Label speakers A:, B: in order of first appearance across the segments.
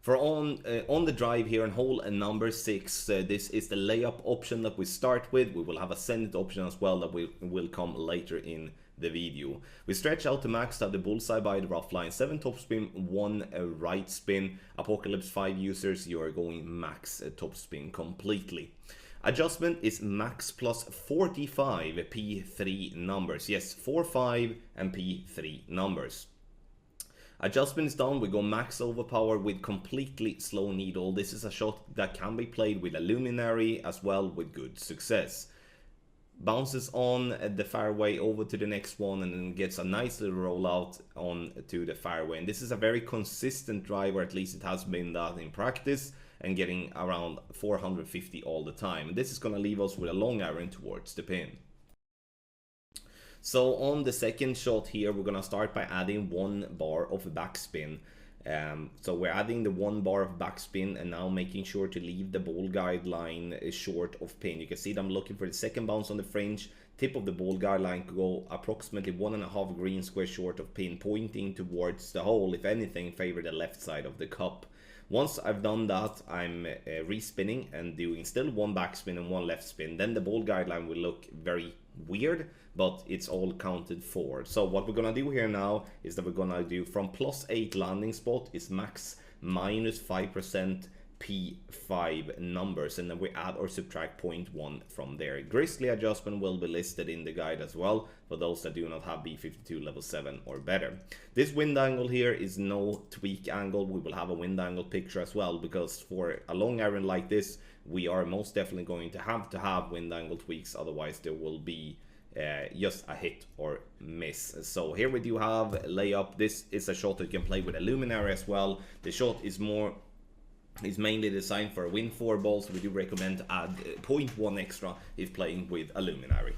A: For on the drive here on hole number 6, this is the layup option that we start with. We will have a send it option as well that will come later in the video. We stretch out to max to have the bullseye by the rough line, 7 topspin, 1 right spin. Apocalypse 5 users, you are going max topspin completely. Adjustment is max plus 45 P3 numbers. Yes, 4, 5 and P3 numbers. Adjustment is done, we go max overpower with completely slow needle. This is a shot that can be played with a luminary as well with good success. Bounces on the fairway over to the next one and then gets a nice little rollout on to the fairway. And this is a very consistent drive, or at least it has been that in practice, and getting around 450 all the time. And this is going to leave us with a long iron towards the pin. So on the second shot here, we're gonna start by adding 1 bar of backspin. So we're adding the 1 bar of backspin and now making sure to leave the ball guideline short of pin. You can see that I'm looking for the second bounce on the fringe. Tip of the ball guideline could go approximately 1.5 green square short of pin, pointing towards the hole. If anything, favor the left side of the cup. Once I've done that, I'm respinning and doing still 1 backspin and 1 left spin. Then the ball guideline will look very weird, but it's all counted for. So what we're gonna do here now is that we're gonna do from +8 landing spot is max minus 5% P5 numbers, and then we add or subtract 0.1 from there. Grizzly adjustment will be listed in the guide as well for those that do not have B52 level 7 or better. This wind angle here is no tweak angle. We will have a wind angle picture as well, because for a long iron like this we are most definitely going to have wind angle tweaks, otherwise there will be just a hit or miss. So here we do have layup. This is a shot that you can play with a luminary as well. The shot is mainly designed for wind 4 balls, so we do recommend to add 0.1 extra if playing with a luminary.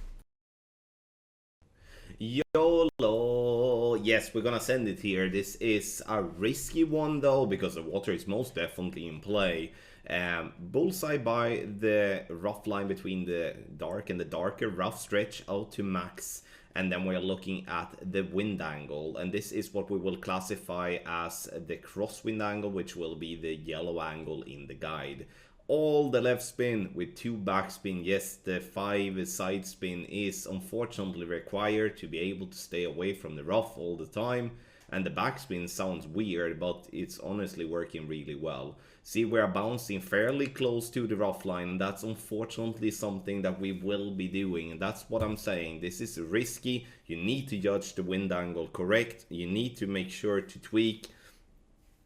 A: YOLO! Yes, we're gonna send it here. This is a risky one though, because the water is most definitely in play. Bullseye by the rough line between the dark and the darker, rough stretch out to max, and then we're looking at the wind angle, and this is what we will classify as the crosswind angle, which will be the yellow angle in the guide. All the left spin with 2 backspin. Yes, the 5 side spin is unfortunately required to be able to stay away from the rough all the time. And the backspin sounds weird, but it's honestly working really well. See, we're bouncing fairly close to the rough line, and that's unfortunately something that we will be doing. And that's what I'm saying. This is risky. You need to judge the wind angle correct. You need to make sure to tweak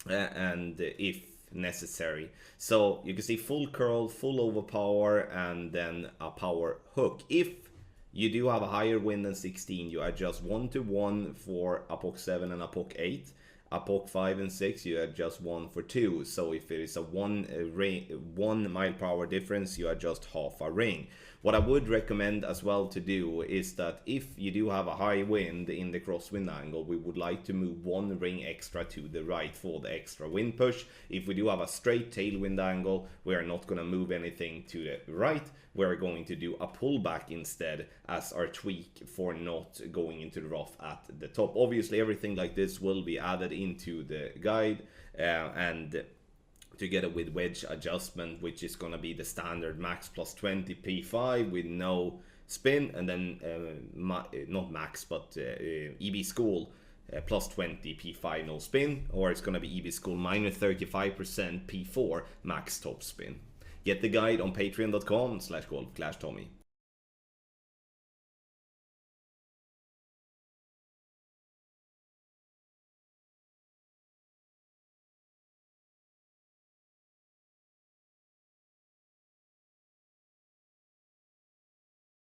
A: and if necessary. So you can see full curl, full overpower, and then a power hook. If you do have a higher wind than 16, you adjust 1 to 1 for a POC 7 and a POC 8. A POC 5 and 6, you adjust 1 for 2. So if it is a 1 mile per hour difference, you adjust half a ring. What I would recommend as well to do is that if you do have a high wind in the crosswind angle, we would like to move 1 ring extra to the right for the extra wind push. If we do have a straight tailwind angle, we are not going to move anything to the right. We're going to do a pullback instead as our tweak for not going into the rough at the top. Obviously everything like this will be added into the guide, and together with wedge adjustment, which is going to be the standard max plus 20 P5 with no spin, and then not max but EB school plus 20 P5 no spin, or it's going to be EB school minus 35% P4 max top spin. Get the guide on patreon.com/golfclashtommy.